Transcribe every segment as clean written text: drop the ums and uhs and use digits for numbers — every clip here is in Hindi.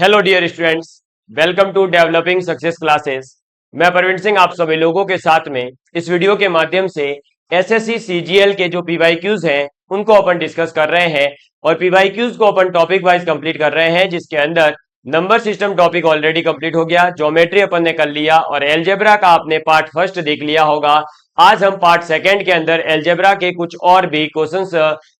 Hello dear students, welcome to developing success classes. मैं प्रवीण सिंह आप सभी लोगों के साथ में इस वीडियो के माध्यम से एसएससी सीजीएल के जो पीवाईक्यूज हैं उनको अपन डिस्कस कर रहे हैं और पीवाईक्यूज को अपन टॉपिक वाइज कंप्लीट कर रहे हैं, जिसके अंदर number system topic already complete हो गया, ज्योमेट्री अपन ने कर लिया और एलजेब्रा का आपने पार्ट फर्स्ट देख लिया होगा। आज हम पार्ट सेकंड के अंदर एलजेब्रा के कुछ और भी क्वेश्चंस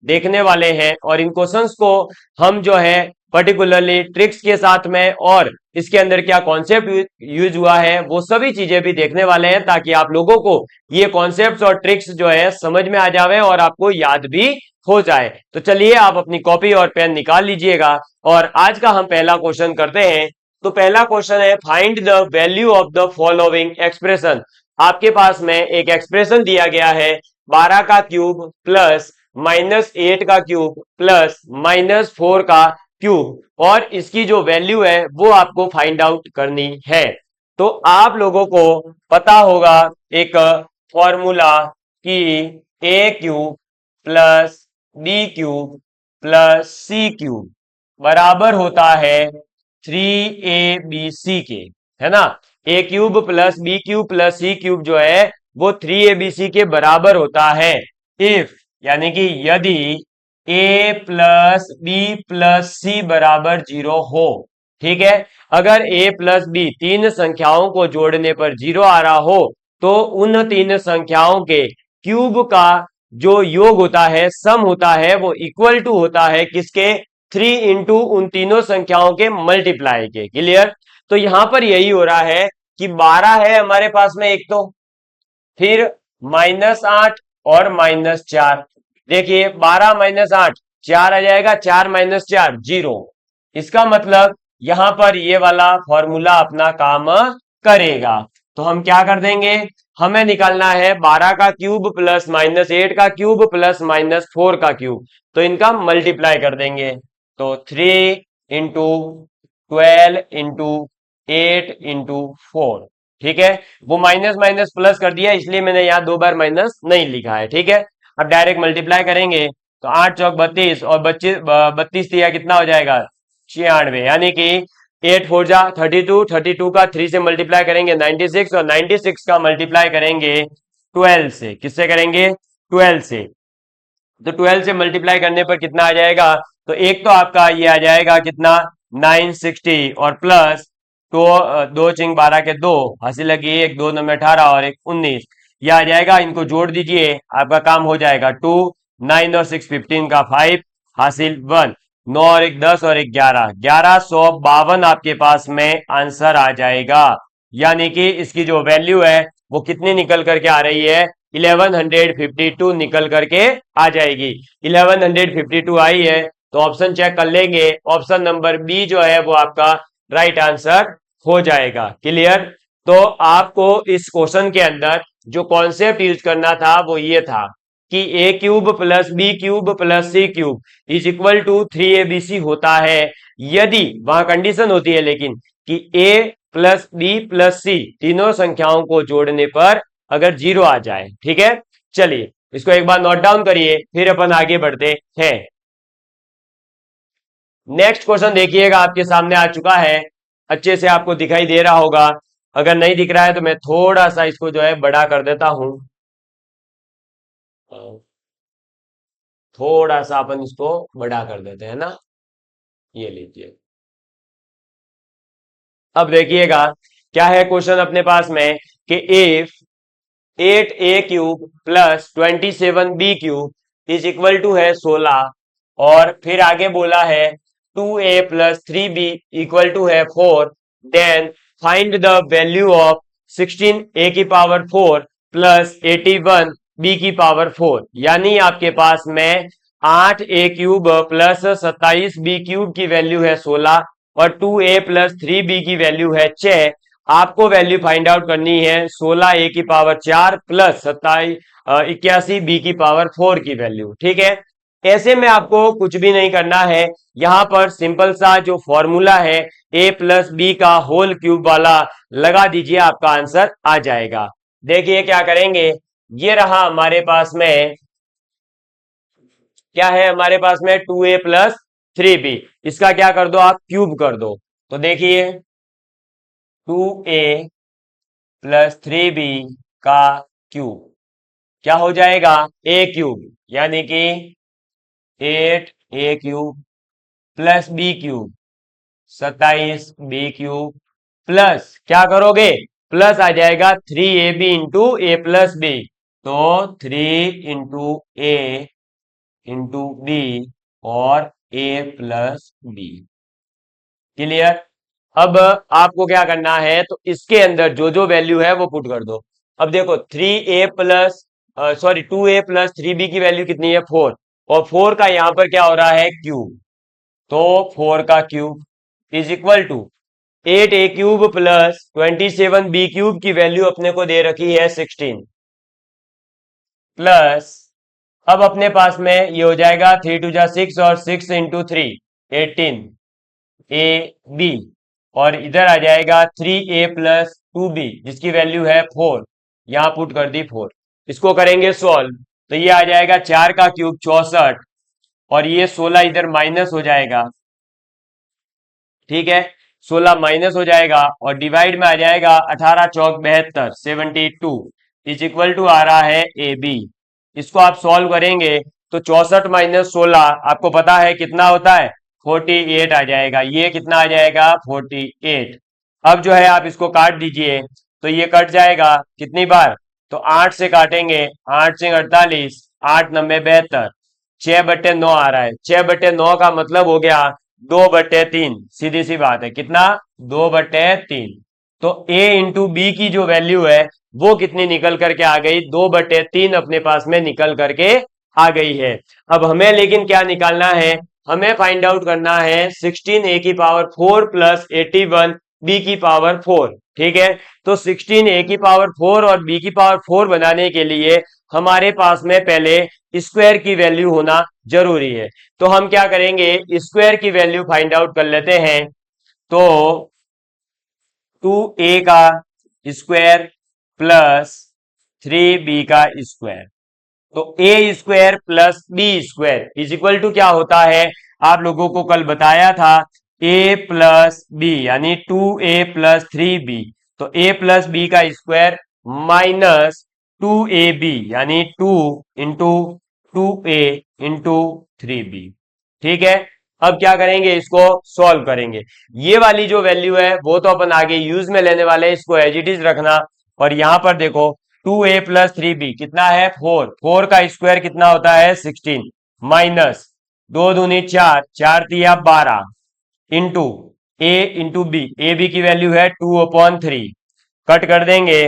देखने वाले हैं और इन क्वेश्चंस को हम जो है पर्टिकुलरली ट्रिक्स के साथ में और इसके अंदर क्या कॉन्सेप्ट यूज हुआ है वो सभी चीजें भी देखने वाले हैं, ताकि आप लोगों को ये कॉन्सेप्ट्स और ट्रिक्स जो है समझ में आ जावे और आपको याद भी हो जाए। तो चलिए आप अपनी कॉपी और पेन निकाल लीजिएगा और आज का हम पहला क्वेश्चन करते हैं। तो पहला क्वेश्चन है, find the value of the following expression. आपके पास में एक एक्सप्रेशन दिया गया है 12 का क्यूब प्लस -8 का क्यूब प्लस -4 का क्यूब और इसकी जो वैल्यू है वो आपको फाइंड आउट करनी है। तो आप लोगों को पता होगा एक फॉर्मूला कि A cube plus B cube plus C cube बराबर होता है 3abc के, है ना। A cube plus B cube plus C cube जो है वो 3abc के बराबर होता है इफ, यानी कि यदि ए प्लस बी प्लस सी बराबर 0 हो। ठीक है, अगर ए प्लस बी तीन संख्याओं को जोड़ने पर 0 आ रहा हो तो उन तीन संख्याओं के क्यूब का जो योग होता है, सम होता है, वो इक्वल टू होता है किसके, 3 इंटू उन तीनों संख्याओं के मल्टीप्लाई के। क्लियर। तो यहां पर यही हो रहा है कि 12 है हमारे पास में एक, तो फिर -8 और -4। देखिए 12 -8 4 आ जाएगा, 4 -4 0। इसका मतलब यहां पर ये वाला फॉर्मूला अपना काम करेगा। तो हम क्या कर देंगे, हमें निकालना है 12 का क्यूब प्लस -8 का क्यूब प्लस -4 का क्यूब, तो इनका मल्टीप्लाई कर देंगे। तो 3 इंटू 12 इंटू 8 इंटू 4। ठीक है, वो माइनस माइनस प्लस कर दिया इसलिए मैंने यहां 2 बार माइनस नहीं लिखा है। ठीक है, अब डायरेक्ट मल्टीप्लाई करेंगे तो 8 चौक 32 और 32 दिया कितना हो जाएगा 96, यानी कि 8 4 जा 32, 32 का 3 से मल्टीप्लाई करेंगे 96 और 96 का मल्टीप्लाई करेंगे 12 से। किससे करेंगे, 12 से। तो 12 से मल्टीप्लाई करने पर कितना आ जाएगा, तो एक तो आपका ये आ जाएगा कितना 960 और प्लस तो 2 चिंग 12 के 2 हासिल लगी, एक 2 9 18 और एक 19, यह आ जाएगा। इनको जोड़ दीजिए आपका काम हो जाएगा। 2 9 और 6 15 का 5 हासिल 1, 9 और एक 10 और एक 11, 1152 आपके पास में आंसर आ जाएगा। यानी कि इसकी जो वैल्यू है वो कितनी निकल करके आ रही है, 1152 निकल करके आ जाएगी। 1152 आई है तो ऑप्शन चेक कर लेंगे, ऑप्शन नंबर बी जो है वो आपका राइट आंसर हो जाएगा। क्लियर। तो आपको इस क्वेश्चन के अंदर जो कॉन्सेप्ट यूज करना था वो ये था कि A cube plus B cube plus C cube is equal to 3abc होता है यदि, वहां कंडीशन होती है लेकिन, कि ए प्लस बी प्लस सी तीनों संख्याओं को जोड़ने पर अगर 0 आ जाए। ठीक है, चलिए इसको एक बार नोट डाउन करिए फिर अपन आगे बढ़ते हैं। नेक्स्ट क्वेश्चन देखिएगा, आपके सामने आ चुका है, अच्छे से आपको दिखाई दे रहा होगा। अगर नहीं दिख रहा है तो मैं थोड़ा सा इसको जो है बड़ा कर देता हूं, थोड़ा सा अपन इसको बड़ा कर देते हैं ना, ये लीजिए। अब देखिएगा क्या है क्वेश्चन अपने पास में कि if 8a cube plus 27b cube is equal to है 16 और फिर आगे बोला है 2a plus 3b equal to है 4, then find the value of 16a की पावर 4 प्लस 81b की पावर 4। यानी आपके पास में 8a cube plus 27b cube की वैल्यू है 16 और 2a प्लस 3b की वैल्यू है 6। आपको वैल्यू फाइंड आउट करनी है 16a की पावर 4 प्लस 81b की पावर 4 की वैल्यू। ठीक है, ऐसे में आपको कुछ भी नहीं करना है, यहां पर सिंपल सा जो फॉर्मूला है a प्लस बी का होल क्यूब वाला लगा दीजिए, आपका आंसर आ जाएगा। देखिए क्या करेंगे, ये रहा हमारे पास में, क्या है हमारे पास में 2a प्लस 3b, इसका क्या कर दो आप क्यूब कर दो, तो देखिए 2a प्लस 3b का क्यूब क्या हो जाएगा, a क्यूब, यानी कि 8a cube plus b cube 27b cube plus क्या करोगे, प्लस आ जाएगा 3ab इंटू ए प्लस बी, तो 3 इंटू a इंटू b और a प्लस बी। क्लियर। अब आपको क्या करना है, तो इसके अंदर जो जो वैल्यू है वो पुट कर दो। अब देखो 2a प्लस 3b की वैल्यू कितनी है, 4, और 4 का यहां पर क्या हो रहा है, क्यूब, तो 4 का cube is equal to 8a cube plus 27b cube की वैल्यू अपने को दे रखी है 16 प्लस, अब अपने पास में ये हो जाएगा 3 टू जा 6 और 6 इंटू 3 18 ए बी, और इधर आ जाएगा 3a प्लस 2b जिसकी वैल्यू है 4, यहां पुट कर दी 4। इसको करेंगे सॉल्व, तो ये आ जाएगा 4 का क्यूब 64, और ये 16 इधर माइनस हो जाएगा, ठीक है, 16 माइनस हो जाएगा और डिवाइड में आ जाएगा 18 चौक 72 72 इज इक्वल टू आ रहा है ए बी। इसको आप सॉल्व करेंगे तो 64 माइनस 16 आपको पता है कितना होता है, 48 आ जाएगा, ये कितना आ जाएगा 48। अब जो है आप इसको काट दीजिए, तो ये कट जाएगा कितनी बार, तो 8 से काटेंगे, 8 से 48, 8 9 72, 6/9 आ रहा है, 6/9 का मतलब हो गया 2/3, सीधी सी बात है, कितना 2/3। तो a इंटू बी की जो वैल्यू है वो कितनी निकल करके आ गई, 2/3 अपने पास में निकल करके आ गई है। अब हमें लेकिन क्या निकालना है, हमें फाइंड आउट करना है 16a की पावर 4 प्लस 81 b की पावर 4, ठीक है। तो 16a की पावर 4 और b की पावर 4 बनाने के लिए हमारे पास में पहले स्क्वायर की वैल्यू होना जरूरी है। तो हम क्या करेंगे, स्क्वायर की वैल्यू फाइंड आउट कर लेते हैं। तो 2a का स्क्वायर प्लस 3b का स्क्वायर, तो A square plus B square is equal to क्या होता है, आप लोगों को कल बताया था ए प्लस बी, यानी 2a प्लस 3b, तो a प्लस बी का स्क्वायर माइनस 2ab, यानी 2 इंटू 2a इंटू 3b, ठीक है। अब क्या करेंगे, इसको सॉल्व करेंगे। ये वाली जो वैल्यू है वो तो अपन आगे यूज में लेने वाले हैं, इसको एज इट इज रखना। और यहां पर देखो 2a प्लस 3b कितना है 4, 4 का स्क्वायर कितना होता है 16, माइनस 2 दूनी 4, 4 तिया 12 into a into B, A B की वैल्यू है 2/3, कट कर देंगे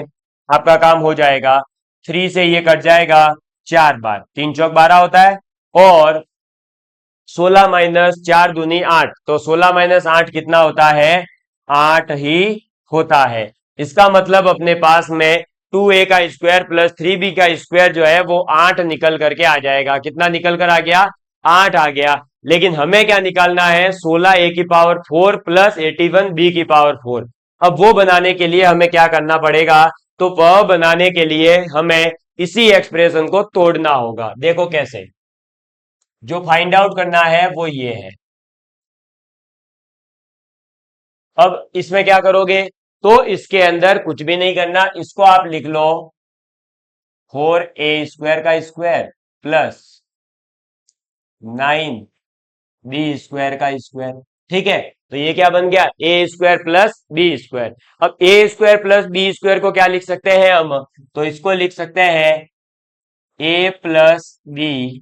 आपका काम हो जाएगा, 3 से ये कट जाएगा 4 बार, 3 चौक 12 होता है, और 16 माइनस 4 दूनी 8, तो 16 माइनस 8 कितना होता है, 8 ही होता है। इसका मतलब अपने पास में 2a का स्क्वायर प्लस 3b का स्क्वायर जो है वो 8 निकल करके आ जाएगा। कितना निकल कर आ गया, 8 आ गया। लेकिन हमें क्या निकालना है, 16a की पावर 4 प्लस 81b की पावर 4। अब वो बनाने के लिए हमें क्या करना पड़ेगा, तो वह बनाने के लिए हमें इसी एक्सप्रेशन को तोड़ना होगा। देखो कैसे, जो फाइंड आउट करना है वो ये है। अब इसमें क्या करोगे, तो इसके अंदर कुछ भी नहीं करना, इसको आप लिख लो 4a स्क्वायर का स्क्वायर प्लस 9b स्क्वायर का स्क्वायर, ठीक है। तो ये क्या बन गया, A square plus B square. अब ए स्क्वायर प्लस बी स्क्वायर को क्या लिख सकते हैं हम, तो इसको लिख सकते हैं ए प्लस बी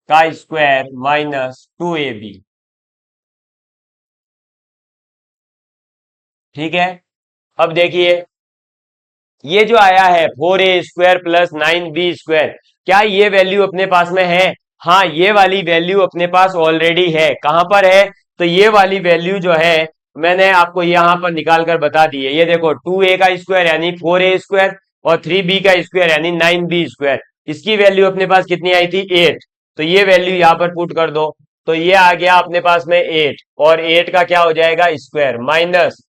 का स्क्वायर माइनस 2ab, ठीक है। अब देखिए ये जो आया है 4a square plus 9b square, क्या ये वैल्यू अपने पास में है, हाँ ये वाली वैल्यू अपने पास ऑलरेडी है। कहां पर है, तो ये वाली वैल्यू जो है मैंने आपको यहां पर निकाल कर बता दी है। ये देखो 2a का स्क्वायर यानी 4a स्क्वायर और 3b का स्क्वायर यानी 9b स्क्वायर, इसकी वैल्यू अपने पास कितनी आई थी 8, तो ये वैल्यू यहां पर पुट कर दो, तो ये आ गया अपने पास में 8, और 8 का क्या हो जाएगा स्क्वायर, माइनस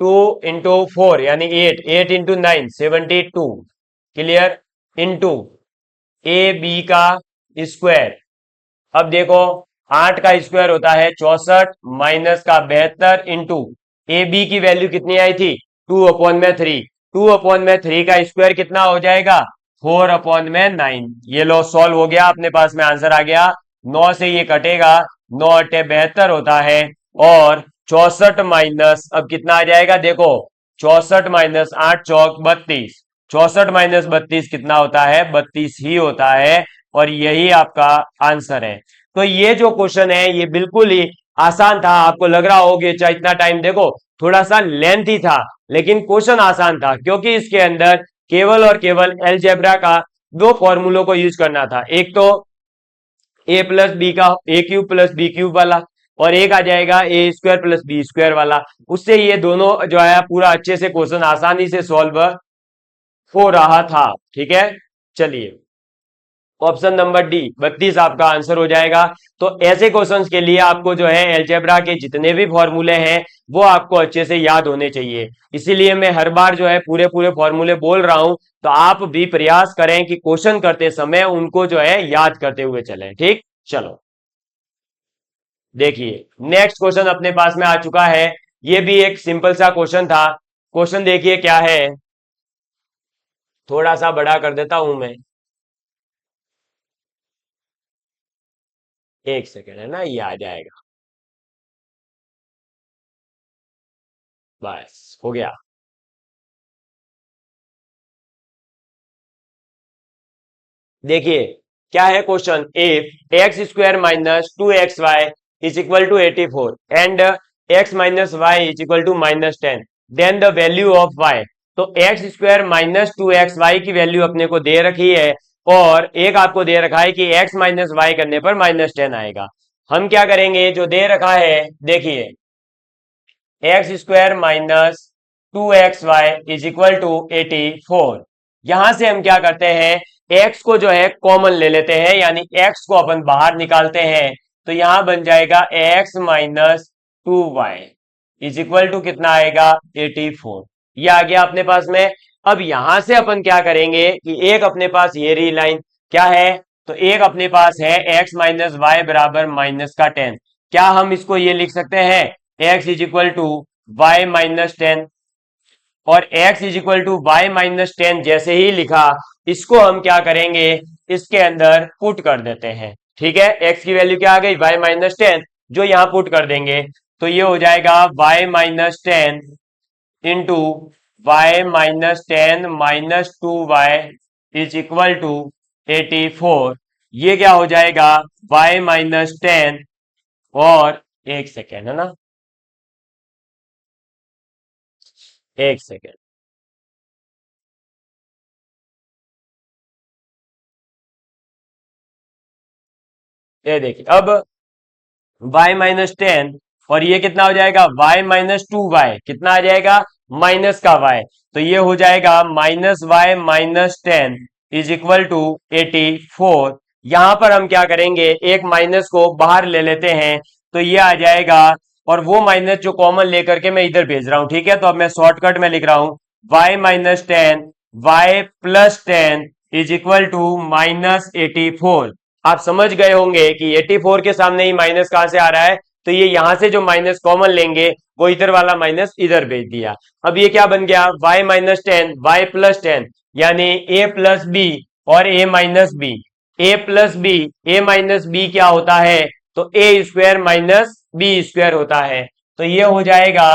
2 इंटू 4 यानी 8, 8 into 9 72, clear, into A B का स्क्वायर। अब देखो 8 का स्क्वायर होता है 64 माइनस का 72 इंटू ए बी की वैल्यू कितनी आई थी 2/3। 2/3 का स्क्वायर कितना हो जाएगा 4/9। ये लो सॉल्व हो गया, अपने पास में आंसर आ गया। 9 से ये कटेगा, 9 अट्ठे 72 होता है, और 64 माइनस अब कितना आ जाएगा देखो 64 माइनस 8 चौक 32। 64 माइनस 32 कितना होता है 32 ही होता है, और यही आपका आंसर है। तो ये जो क्वेश्चन है ये बिल्कुल ही आसान था। आपको लग रहा होगा चाहे इतना टाइम देखो थोड़ा सा लेंथी था, लेकिन क्वेश्चन आसान था क्योंकि इसके अंदर केवल और केवल अलजेब्रा का दो फॉर्मूलों को यूज करना था। एक तो ए प्लस बी का ए क्यूब प्लस बी क्यूब वाला, और एक आ जाएगा A square plus B square वाला। उससे ये दोनों जो है पूरा अच्छे से क्वेश्चन आसानी से सॉल्व हो रहा था। ठीक है, चलिए ऑप्शन नंबर डी 32 आपका आंसर हो जाएगा। तो ऐसे क्वेश्चंस के लिए आपको जो है अलजेब्रा के जितने भी फॉर्मूले हैं वो आपको अच्छे से याद होने चाहिए। इसीलिए मैं हर बार जो है पूरे पूरे फॉर्मूले बोल रहा हूं, तो आप भी प्रयास करें कि क्वेश्चन करते समय उनको जो है याद करते हुए चलें। ठीक, चलो देखिए नेक्स्ट क्वेश्चन अपने पास में आ चुका है। ये भी एक सिंपल सा क्वेश्चन था। क्वेश्चन देखिए क्या है, थोड़ा सा बड़ा कर देता हूं मैं, एक सेकेंड है ना, ये आ जाएगा, बस हो गया। देखिए क्या है question, if X square minus 2xy is equal to 84 and X minus Y is equal to -10, then the value of y। तो एक्स स्क्वायर माइनस 2xy की वैल्यू अपने को दे रखी है, और एक आपको दे रखा है कि x माइनस वाई करने पर -10 आएगा। हम क्या करेंगे, जो दे रखा है देखिए X square minus 2xy is equal to 84। यहां से हम क्या करते हैं x को जो है कॉमन ले लेते हैं, यानी x को अपन बाहर निकालते हैं। तो यहां बन जाएगा x minus 2y is equal to कितना आएगा 84। ये आ गया अपने पास में। अब यहां से अपन क्या करेंगे कि एक अपने पास ये रही लाइन क्या है, तो एक अपने पास है x माइनस वाई बराबर -10। क्या हम इसको ये लिख सकते हैं x is equal to Y -10, और x is equal to Y -10 जैसे ही लिखा, इसको हम क्या करेंगे इसके अंदर पुट कर देते हैं। ठीक है, x की वैल्यू क्या आ गई वाई -10, जो यहां पुट कर देंगे तो ये हो जाएगा Y -10 into Y -10 -2y is equal to 84। ये क्या हो जाएगा वाई -10, और एक सेकेंड है ना, एक सेकेंड, ये देखिए अब y -10, और ये कितना हो जाएगा y-2y, कितना आ जाएगा माइनस का y। तो ये हो जाएगा -y-10 इज इक्वल टू 84। यहां पर हम क्या करेंगे एक माइनस को बाहर ले लेते हैं, तो ये आ जाएगा, और वो माइनस जो कॉमन लेकर के मैं इधर भेज रहा हूं। ठीक है, तो अब मैं शॉर्टकट में लिख रहा हूं y-10 y+10 is equal to -84। आप समझ गए होंगे कि 84 के सामने ही माइनस कहां से आ रहा है, तो ये यहां से जो माइनस कॉमन लेंगे वो इधर वाला माइनस इधर भेज दिया। अब ये क्या बन गया y-10 y+10, यानी a प्लस बी और a minus B. a plus B a minus B क्या होता है, तो a square minus B square होता है। तो ये हो जाएगा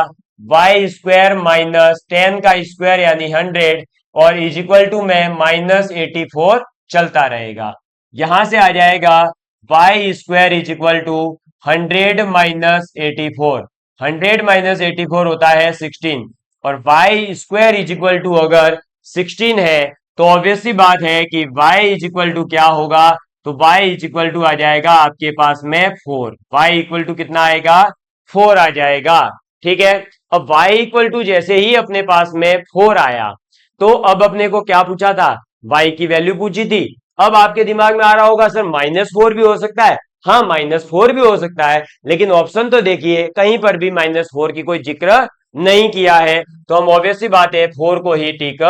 y स्क्वायर -10 का स्क्वायर यानी 100, और इज इक्वल टू में -84 चलता रहेगा। यहां से आ जाएगा y square is equal to 100 -84। 100 -84 होता है 16, और y square is equal to अगर 16 है तो ऑब्वियसली बात है कि y इज इक्वल टू क्या होगा, तो y इज इक्वल टू आ जाएगा आपके पास में 4। y इक्वल टू कितना आएगा 4 आ जाएगा। ठीक है, अब y इक्वल टू जैसे ही अपने पास में 4 आया, तो अब अपने को क्या पूछा था y की वैल्यू पूछी थी। अब आपके दिमाग में आ रहा होगा सर -4 भी हो सकता है। हाँ -4 भी हो सकता है, लेकिन ऑप्शन तो देखिए कहीं पर भी -4 की कोई जिक्र नहीं किया है, तो हम ऑब्वियसली बात है 4 को ही टिक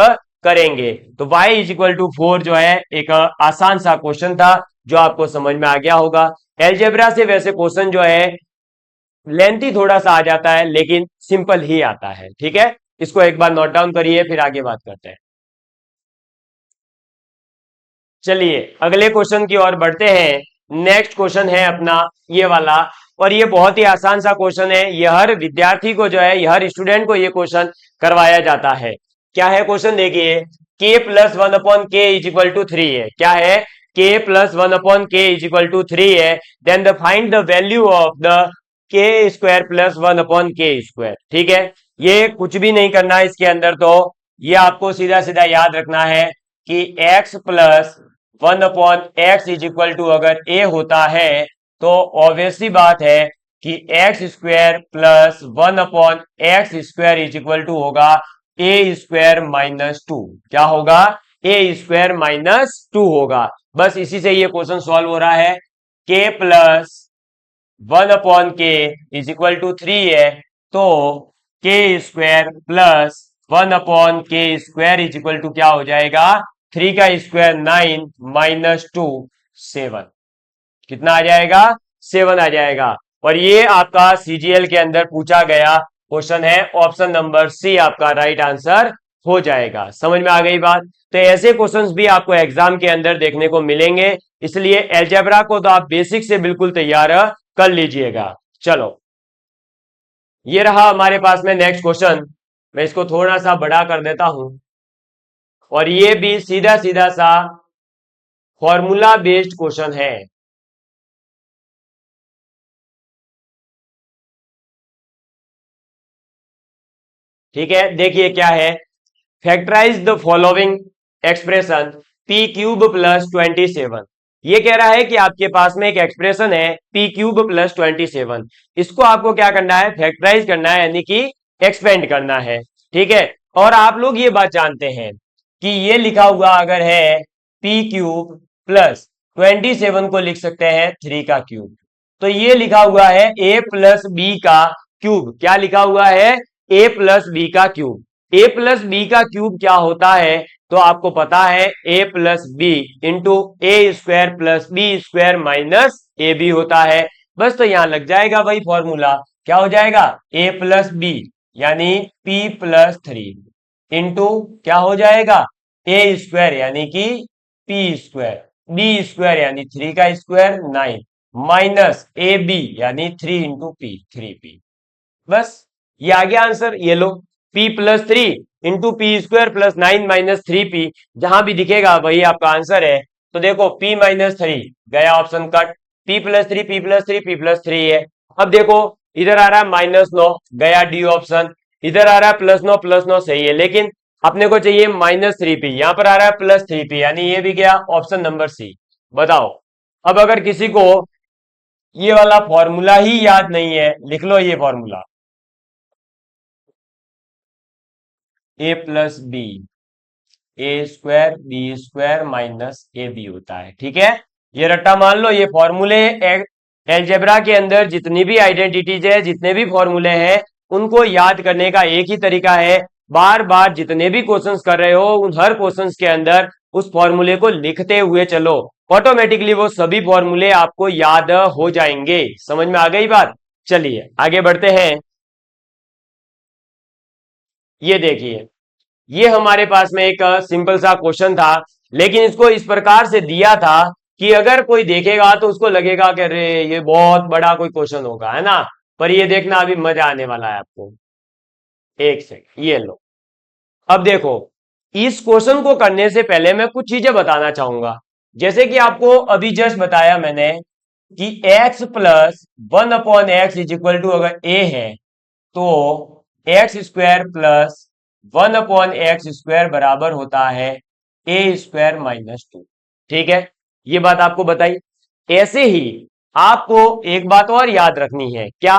करेंगे। तो y इज इक्वल टू 4 जो है एक आसान सा क्वेश्चन था जो आपको समझ में आ गया होगा। एलजेब्रा से वैसे क्वेश्चन जो है लेंथी थोड़ा सा आ जाता है, लेकिन सिंपल ही आता है। ठीक है, इसको एक बार नोट डाउन करिए, फिर आगे बात करते हैं। चलिए अगले क्वेश्चन की ओर बढ़ते हैं। नेक्स्ट क्वेश्चन है अपना ये वाला, और ये बहुत ही आसान सा क्वेश्चन है। ये हर विद्यार्थी को जो है, ये हर स्टूडेंट को ये क्वेश्चन करवाया जाता है। क्या है क्वेश्चन, देखिए, k plus one upon K is equal to 3 है। क्या है, k plus one upon K is equal to 3 है। Then the find the value of the K square plus one upon K square. ठीक है, ये कुछ भी नहीं करना है इसके अंदर, तो ये आपको सीधा सीधा याद रखना है कि x plus one upon X is equal to अगर a होता है, तो ऑब्वियस सी बात है कि X square plus one upon X square is equal to होगा ए स्क्वायर माइनस टू। क्या होगा, ए स्क्वायर माइनस टू होगा। बस इसी से ये क्वेश्चन सॉल्व हो रहा है। के plus one upon K is equal to 3 है, तो के square plus one upon K square is equal to क्या हो जाएगा, 3 का स्क्वायर 9 माइनस 2 7। कितना आ जाएगा, 7 आ जाएगा। और ये आपका सीजीएल के अंदर पूछा गया क्वेश्चन है, ऑप्शन नंबर सी आपका राइट आंसर हो जाएगा। समझ में आ गई बात। तो ऐसे क्वेश्चंस भी आपको एग्जाम के अंदर देखने को मिलेंगे, इसलिए अलजेब्रा को तो आप बेसिक से बिल्कुल तैयार कर लीजिएगा। चलो, ये रहा हमारे पास में नेक्स्ट क्वेश्चन। मैं इसको थोड़ा सा बड़ा कर देता हूं, और ये भी सीधा सीधा सा फॉर्मूला बेस्ड क्वेश्चन है। ठीक है, देखिए क्या है, factorise the following expression P cube plus 27। ये कह रहा है कि आपके पास में एक एक्सप्रेशन है पी क्यूब प्लस 27, इसको आपको क्या करना है, फैक्टराइज करना है, यानी कि एक्सपेंड करना है। ठीक है, और आप लोग ये बात जानते हैं कि ये लिखा हुआ अगर है पी क्यूब प्लस 27 को लिख सकते हैं 3 का क्यूब, तो ये लिखा हुआ है ए प्लस बी का क्यूब। क्या लिखा हुआ है, ए प्लस बी का क्यूब। ए प्लस बी का क्यूब क्या होता है, तो आपको पता है A plus B into A square plus B square minus A B होता है। बस तो यहां लग जाएगा वही फॉर्मूला। क्या हो जाएगा, ए प्लस बी यानी पी प्लस 3 इंटू क्या हो जाएगा, ए स्क्वायर यानी कि पी स्क्वायर, बी स्क्वायर यानी 3 का स्क्वायर 9 माइनस ए बी यानी 3 इंटू पी 3p। बस ये आ गया आंसर। ये लो, p plus 3 into P square plus 9 minus 3p, जहां भी दिखेगा वही आपका आंसर है। तो देखो p माइनस 3 गया, option cut. p plus 3 p plus 3 p plus 3 है। अब देखो इधर आ रहा है -9 गया डी ऑप्शन, इधर आ रहा है +9 सही है, लेकिन अपने को चाहिए -3p, यहां पर आ रहा है +3p, यानी ये भी गया, ऑप्शन नंबर सी। बताओ, अब अगर किसी को ये वाला फॉर्मूला ही याद नहीं है, लिख लो ये formula, A plus B A square B square minus A B होता है। ठीक है, ये रट्टा मान लो। ये फॉर्मूले एलजेब्रा के अंदर जितनी भी आइडेंटिटीज है, जितने भी फॉर्मूले हैं, उनको याद करने का एक ही तरीका है, बार बार जितने भी क्वेश्चंस कर रहे हो उन हर क्वेश्चंस के अंदर उस फॉर्मूले को लिखते हुए चलो, ऑटोमेटिकली वो सभी फॉर्मूले आपको याद हो जाएंगे। समझ में आ गई बात। चलिए आगे बढ़ते हैं। ये देखिए, ये हमारे पास में एक सिंपल सा क्वेश्चन था, लेकिन इसको इस प्रकार से दिया था कि अगर कोई देखेगा तो उसको लगेगा कि अरे ये बहुत बड़ा कोई क्वेश्चन होगा, है ना। पर ये देखना अभी मजा आने वाला है आपको। एक सेकंड, ये लो। अब देखो, इस क्वेश्चन को करने से पहले मैं कुछ चीजें बताना चाहूंगा। जैसे कि आपको अभी जस्ट बताया मैंने कि x plus one upon X is equal to अगर a है, तो X square plus one upon X square बराबर होता है ए स्क्वायर माइनस 2। ठीक है, ये बात आपको बताई। ऐसे ही आपको एक बात और याद रखनी है, क्या,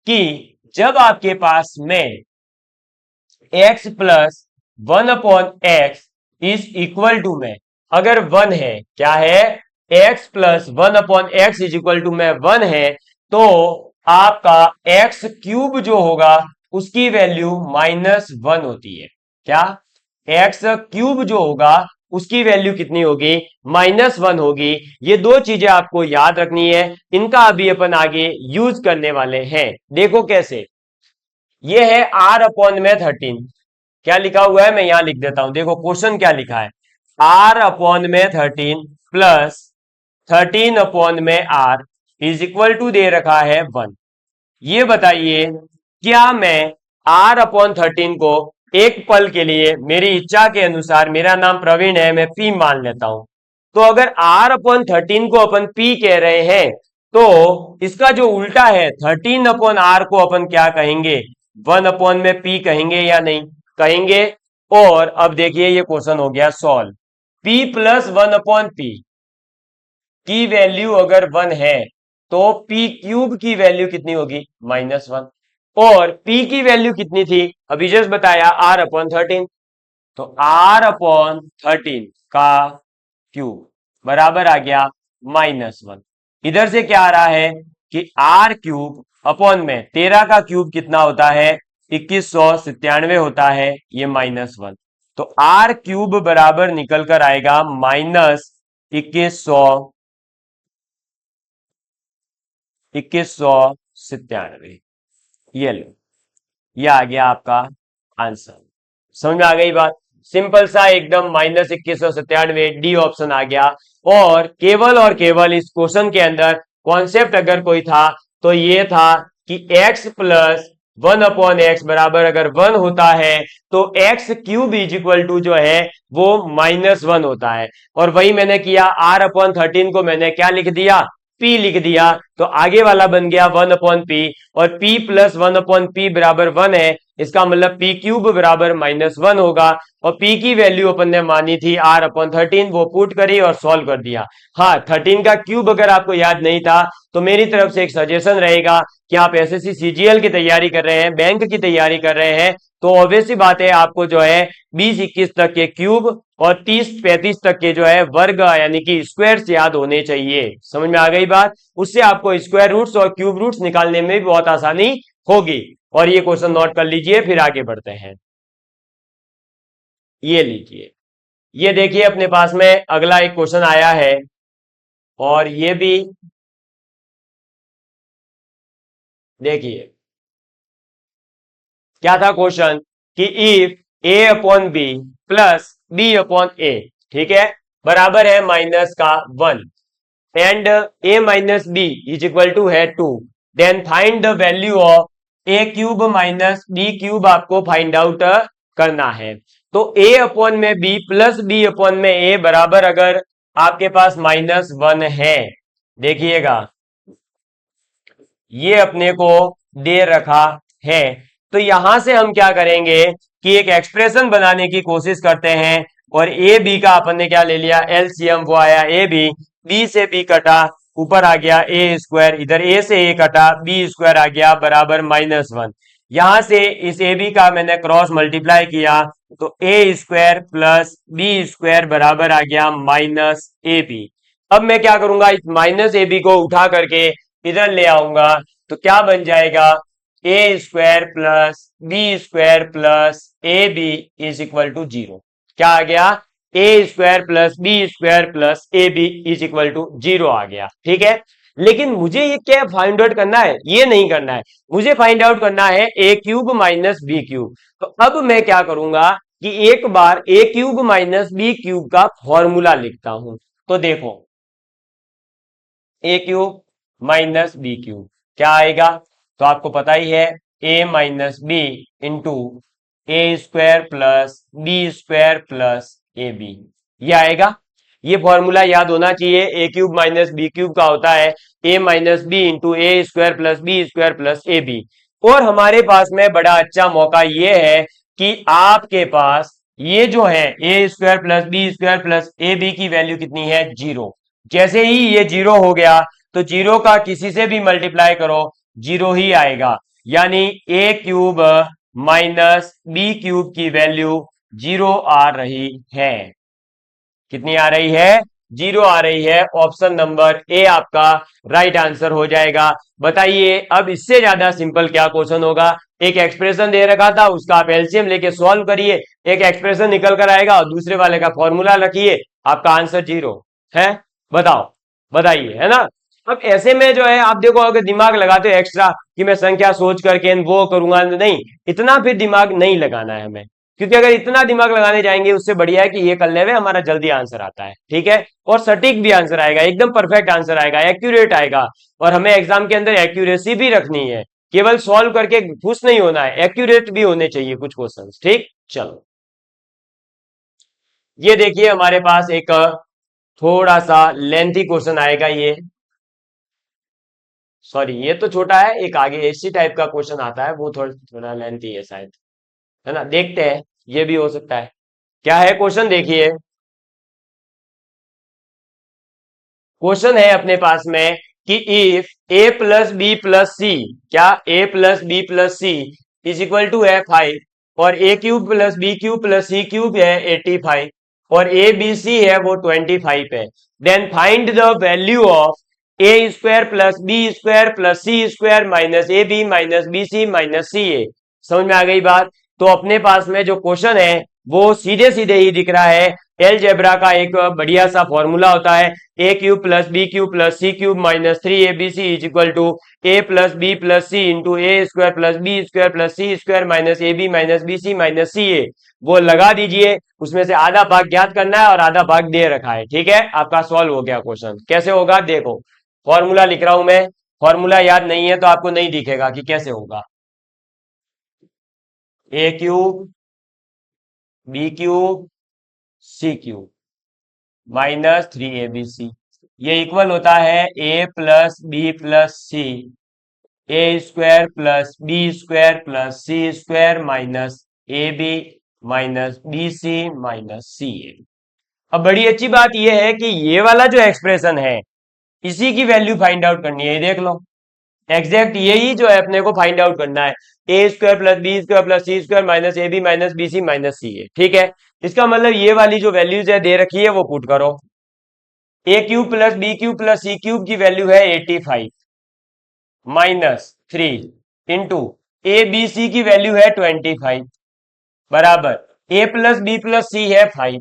कि जब आपके पास में x plus one upon X is equal to में अगर 1 है, क्या है, x plus one upon X is equal to में 1 है, तो आपका x क्यूब जो होगा उसकी वैल्यू -1 होती है। क्या, x क्यूब जो होगा उसकी वैल्यू कितनी होगी, -1 होगी। ये दो चीजें आपको याद रखनी है, इनका अभी अपन आगे यूज करने वाले हैं। देखो कैसे, ये है r अपॉन में 13, क्या लिखा हुआ है मैं यहां लिख देता हूं, देखो क्वेश्चन क्या लिखा है, r अपॉन में 13 प्लस 13 अपॉन में r इज इक्वल टू दे रखा है 1। ये बताइए क्या मैं r अपॉन 13 को एक पल के लिए मेरी इच्छा के अनुसार, मेरा नाम प्रवीण है, मैं p मान लेता हूं, तो अगर r अपॉन 13 को अपन p कह रहे हैं तो इसका जो उल्टा है 13 अपॉन r को अपन क्या कहेंगे, 1 अपॉन में p कहेंगे या नहीं कहेंगे। और अब देखिए ये क्वेश्चन हो गया solve, p plus 1 upon p की वैल्यू अगर 1 है तो p क्यूब की वैल्यू कितनी होगी, -1, और p की वैल्यू कितनी थी अभी जस्ट बताया, r अपॉन 13, तो r अपॉन 13 का क्यूब बराबर आ गया -1। इधर से क्या आ रहा है कि r क्यूब अपॉन में 13 का क्यूब कितना होता है, 2197 होता है, ये -1, तो r क्यूब बराबर निकल कर आएगा -2197। ये लो, ये आ गया आपका आंसर। समझ में आ गई बात, सिंपल सा एकदम, -2197, डी ऑप्शन आ गया। और केवल इस क्वेश्चन के अंदर कॉन्सेप्ट अगर कोई था तो ये था कि x प्लस 1 अपॉन एक्स बराबर अगर 1 होता है तो x cube is equal to जो है वो -1 होता है। और वही मैंने किया, r अपॉन 13 को मैंने क्या लिख दिया, p लिख दिया, तो आगे वाला बन गया 1 अपॉन p, और p प्लस 1 अपॉन p बराबर 1 है, इसका मतलब p क्यूब बराबर -1 होगा। और p की वैल्यू अपन ने मानी थी r अपॉन 13, वो पुट करी और सॉल्व कर दिया। हाँ, 13 का क्यूब अगर आपको याद नहीं था तो मेरी तरफ से एक सजेशन रहेगा कि आप एसएससी सीजीएल की तैयारी कर रहे हैं, बैंक की तैयारी कर रहे हैं, तो ऑब्वियस सी बात है आपको जो है 20-21 तक के क्यूब और 30-35 तक के जो है वर्ग यानी कि स्क्वायर्स याद होने चाहिए। समझ में आ गई बात, उससे आपको स्क्वायर रूट्स और क्यूब रूट्स निकालने में भी बहुत आसानी होगी। और ये क्वेश्चन नोट कर लीजिए, फिर आगे बढ़ते हैं। ये लीजिए, ये देखिए अपने पास में अगला एक क्वेश्चन आया है, और ये भी देखिए क्या था क्वेश्चन कि if a upon B plus B upon A, ठीक है, बराबर है -1 and a minus B is equal to है 2, then find the value of a cube minus B cube आपको फाइंड आउट करना है। तो a अपॉन में b प्लस b अपॉन में a बराबर अगर आपके पास -1 है, देखिएगा ये अपने को दे रखा है, तो यहां से हम क्या करेंगे कि एक एक्सप्रेशन बनाने की कोशिश करते हैं, और ए बी का अपन ने क्या ले लिया, एलसीएम, वो आया ए बी से बी कटा, ऊपर आ गया ए स्क्वायर, इधर ए से ए कटा, बी स्क्वायर आ गया बराबर -1। यहां से इस ए बी का मैंने क्रॉस मल्टीप्लाई किया, तो A square plus B square बराबर आ गया -ab। अब मैं क्या करूंगा, इस -ab को उठा करके इधर ले आऊंगा, तो क्या बन जाएगा, A square plus B square plus A B is equal to 0। क्या आ गया, A square plus B square plus A B is equal to 0 आ गया, ठीक है। लेकिन मुझे ये क्या फाइंड आउट करना है, ये नहीं करना है, मुझे फाइंड आउट करना है A cube minus B cube. तो अब मैं क्या करूंगा कि एक बार A cube minus B cube का फॉर्मूला लिखता हूं। तो देखो, A cube minus B cube क्या आएगा, तो आपको पता ही है, A minus B into A square plus B square plus A B, ये आएगा। ये फॉर्मूला याद होना चाहिए, A cube minus B cube का होता है A minus B into A square plus B square plus A B. और हमारे पास में बड़ा अच्छा मौका ये है कि आपके पास ये जो है A square plus B square plus A B की वैल्यू कितनी है, 0। जैसे ही ये 0 हो गया तो 0 का किसी से भी मल्टीप्लाई करो 0 ही आएगा, यानी A cube minus B cube की वैल्यू 0 आ रही है। कितनी आ रही है, जीरो आ रही है। ऑप्शन नंबर ए आपका राइट आंसर हो जाएगा। बताइए अब इससे ज्यादा सिंपल क्या क्वेश्चन होगा। एक एक्सप्रेशन दे रखा था, उसका आप एलसीएम लेके सॉल्व करिए, एक एक्सप्रेशन निकल कर आएगा और दूसरे वाले का फॉर्मूला रखिए, आपका आंसर जीरो है। बताओ, बताइए, है ना। अब ऐसे में जो है आप देखो, अगर दिमाग लगाते हो एक्स्ट्रा कि मैं संख्या सोच करके वो करूंगा, नहीं, इतना फिर दिमाग नहीं लगाना है हमें, क्योंकि अगर इतना दिमाग लगाने जाएंगे उससे बढ़िया है कि ये कर लेवे, हमारा जल्दी आंसर आता है, ठीक है। और सटीक भी आंसर आएगा, एकदम परफेक्ट आंसर आएगा, एक्यूरेट आएगा। और हमें एग्जाम के अंदर एक्यूरेसी भी रखनी है, केवल सॉल्व करके खुश नहीं होना है, एक्यूरेट भी होने चाहिए कुछ क्वेश्चन, ठीक। चलो, ये देखिए हमारे पास एक थोड़ा सा लेंथी क्वेश्चन आएगा ये, सॉरी ये तो छोटा है, एक आगे इसी टाइप का क्वेश्चन आता है, वो थोड़ा थोड़ा लेंथी है शायद, है ना। देखते हैं, ये भी हो सकता है। क्या है क्वेश्चन, देखिए क्वेश्चन है अपने पास में कि if A plus B plus C, क्या A plus B plus C is equal to है 5, और A cube plus B cube plus C cube है 85, और ए बी सी है वो 25 है, then find the value of A square plus B square plus C square minus A B minus B C minus C A. समझ में आ गई बात। तो अपने पास में जो क्वेश्चन है वो सीधे सीधे ही दिख रहा है। एलजेब्रा का एक बढ़िया सा फॉर्मूला होता है, A cube plus B cube plus C cube minus 3abc is equal to A plus B plus C into A square plus B square plus C square minus A B minus B C minus C A. वो लगा दीजिए, उसमें से आधा भाग ज्ञात करना है और आधा भाग दे रखा है, ठीक है। आपका सॉल्व हो गया क्वेश्चन। कैसे होगा देखो, फॉर्मूला लिख रहा हूं मैं, फॉर्मूला याद नहीं है तो आपको नहीं दिखेगा कि कैसे होगा। A cube B cube C cube minus 3abc, ये इक्वल होता है A plus B plus C, A square plus B square plus C square minus A B minus B C minus C A. अब बड़ी अच्छी बात यह है कि ये वाला जो एक्सप्रेशन है इसी की वैल्यू फाइंड आउट करनी है, ये देख लो, एग्जैक्ट यही जो है अपने को फाइंड आउट करना है, A square plus B square plus C square minus A B minus B C minus C A, ठीक है। इसका मतलब ये वाली जो वैल्यूज है दे रखी है वो पुट करो। A cube plus B cube plus C cube की वैल्यू है 85 minus 3 into A B C की वैल्यू है 25 बराबर A plus B plus C है 5,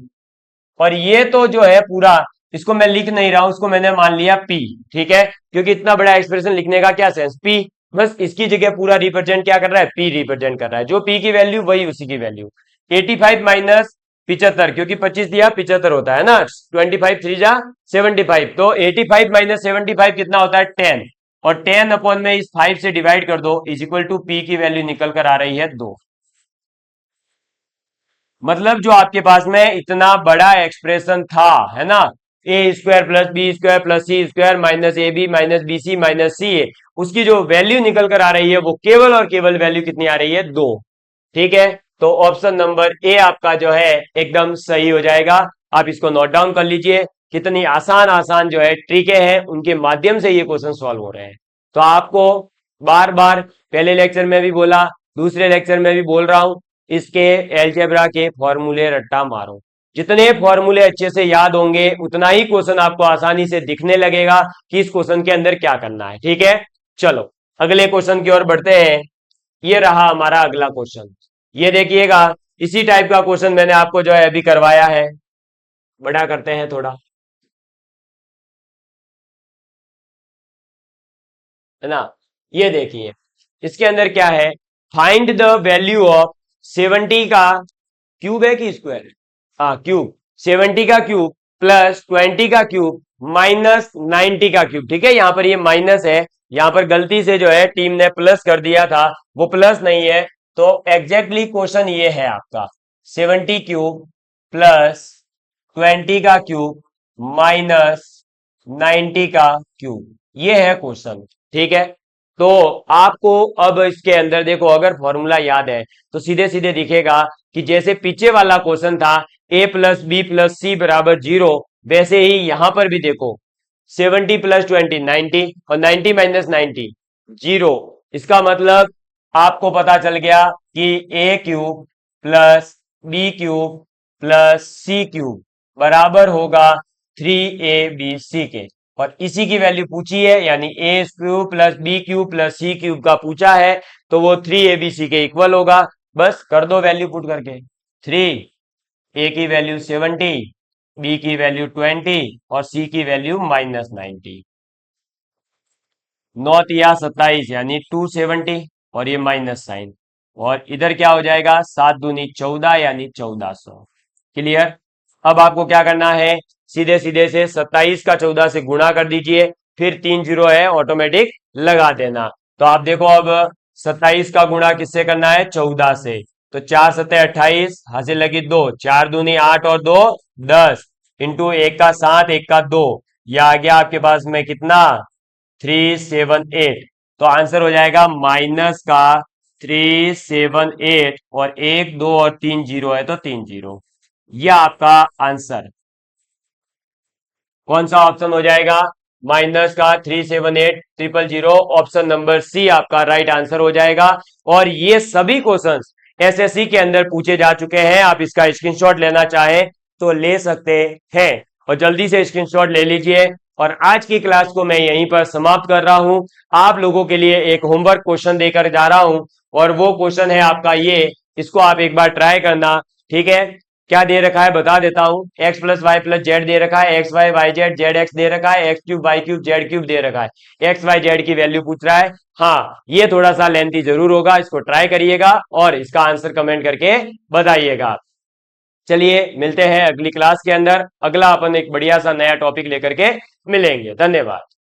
और ये तो जो है पूरा, इसको मैं लिख नहीं रहा हूं, इसको मैंने मान लिया पी, ठीक है, क्योंकि इतना बड़ा एक्सप्रेशन लिखने का क्या सेंस, पी, बस इसकी जगह पूरा रिप्रेजेंट क्या कर रहा है, पी रिप्रेजेंट कर रहा है, जो पी की वैल्यू वही उसी की वैल्यू। 85 माइनस 75, क्योंकि 25 दिया 75 होता है ना, 25 3 जा 75, तो 85 माइनस 75 कितना होता है 10, और 10 अपॉन में इस 5 से डिवाइड कर दो, इज इक्वल टू पी की वैल्यू निकल कर आ रही है 2। मतलब जो आपके पास में इतना बड़ा एक्सप्रेशन था, है ना, A square plus B square plus C square minus A B minus B C minus C A, उसकी जो वैल्यू निकल कर आ रही है वो केवल और केवल वैल्यू कितनी आ रही है, 2, ठीक है। तो ऑप्शन नंबर ए आपका जो है एकदम सही हो जाएगा। आप इसको नोट डाउन कर लीजिए, कितनी आसान आसान जो है ट्रिकें हैं उनके माध्यम से ये क्वेश्चन सॉल्व हो रहे हैं। तो आपको बार बार, पहले लेक्चर में भी बोला, दूसरे लेक्चर में भी बोल रहा हूं, इसके एलजेब्रा के फॉर्मूले रट्टा मारो, जितने फॉर्मूले अच्छे से याद होंगे उतना ही क्वेश्चन आपको आसानी से दिखने लगेगा कि इस क्वेश्चन के अंदर क्या करना है, ठीक है। चलो अगले क्वेश्चन की ओर बढ़ते हैं। ये रहा हमारा अगला क्वेश्चन, ये देखिएगा, इसी टाइप का क्वेश्चन मैंने आपको जो है अभी करवाया है, बड़ा करते हैं थोड़ा, है ना। ये देखिए, इसके अंदर क्या है, फाइंड द वैल्यू ऑफ 70 का क्यूब है कि स्क्वायर है, हाँ क्यूब, 70 का क्यूब प्लस 20 का क्यूब माइनस 90 का क्यूब, ठीक है। यहां पर ये माइनस है, यहां पर गलती से जो है टीम ने प्लस कर दिया था, वो प्लस नहीं है। तो एग्जैक्टली क्वेश्चन ये है आपका, 70 क्यूब प्लस 20 का क्यूब माइनस 90 का क्यूब, ये है क्वेश्चन, ठीक है। तो आपको अब इसके अंदर देखो, अगर फॉर्मूला याद है तो सीधे सीधे दिखेगा कि जैसे पीछे वाला क्वेश्चन था ए प्लस बी प्लस सी बराबर 0, वैसे ही यहां पर भी देखो 70 प्लस 20 90, और 90 माइनस 90 0। इसका मतलब आपको पता चल गया कि A cube plus B cube plus C cube बराबर होगा 3abc के, और इसी की वैल्यू पूछी है, यानी A cube plus B cube plus C cube का पूछा है, तो वो 3abc के इक्वल होगा। बस कर दो वैल्यू पुट करके। 3, ए की वैल्यू 70, बी की वैल्यू 20 और सी की वैल्यू -90। 9 या 27 यानी 270 और ये माइनस साइन, और इधर क्या हो जाएगा 7 दूनी 14 यानी 1400। क्लियर। अब आपको क्या करना है, सीधे सीधे से 27 का 14 से गुणा कर दीजिए, फिर 3 जीरो है ऑटोमेटिक लगा देना। तो आप देखो अब 27 का गुणा किससे करना है, 14 से। तो 4 सत्ते 28, हासिल लगी 2, 4 दूनी 8 और 2 10, इंटू एक का 7 एक का 2, यह आ गया आपके पास में कितना 378। तो आंसर हो जाएगा माइनस का 378, और 1 2 और 3 जीरो है तो 3 जीरो। यह आपका आंसर कौन सा ऑप्शन हो जाएगा, माइनस का 378,000, ऑप्शन नंबर सी आपका राइट आंसर हो जाएगा। और ये सभी क्वेश्चंस एसएससी के अंदर पूछे जा चुके हैं, आप इसका स्क्रीनशॉट लेना चाहें तो ले सकते हैं, और जल्दी से स्क्रीनशॉट ले लीजिए। और आज की क्लास को मैं यहीं पर समाप्त कर रहा हूं। आप लोगों के लिए एक होमवर्क क्वेश्चन देकर जा रहा हूं, और वो क्वेश्चन है आपका ये, इसको आप एक बार ट्राई करना, ठीक है। क्या दे रखा है बता देता हूं, x plus Y plus Z दे रखा है, X Y Y Z Z X दे रखा है, X cube Y cube Z cube दे रखा है, एक्स वाई जेड की वैल्यू पूछ रहा है। हाँ, ये थोड़ा सा लेंथी जरूर होगा, इसको ट्राई करिएगा और इसका आंसर कमेंट करके बताइएगा। चलिए मिलते हैं अगली क्लास के अंदर, अगला अपन एक बढ़िया सा नया टॉपिक लेकर के मिलेंगे। धन्यवाद।